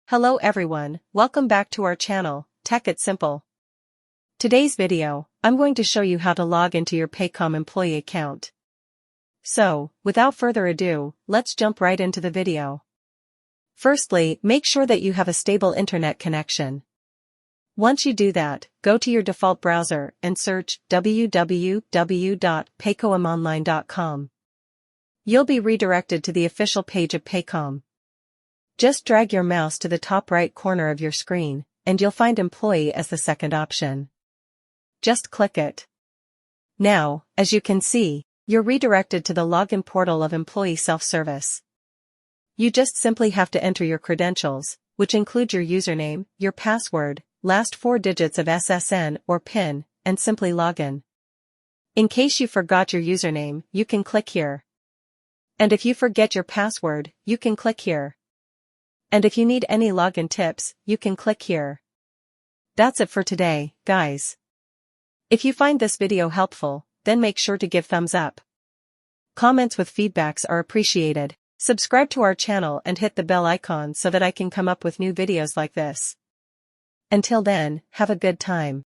Hello everyone, welcome back to our channel, Tech It Simple. Today's video, I'm going to show you how to log into your Paycom employee account. So, without further ado, let's jump right into the video. Firstly, make sure that you have a stable internet connection. Once you do that, go to your default browser and search www.paycomonline.com. You'll be redirected to the official page of Paycom. Just drag your mouse to the top right corner of your screen, and you'll find Employee as the second option. Just click it. Now, as you can see, you're redirected to the login portal of Employee Self-Service. You just simply have to enter your credentials, which include your username, your password, last 4 digits of SSN or PIN, and simply log in. In case you forgot your username, you can click here. And if you forget your password, you can click here. And if you need any login tips, you can click here. That's it for today, guys. If you find this video helpful, then make sure to give thumbs up. Comments with feedbacks are appreciated. Subscribe to our channel and hit the bell icon so that I can come up with new videos like this. Until then, have a good time.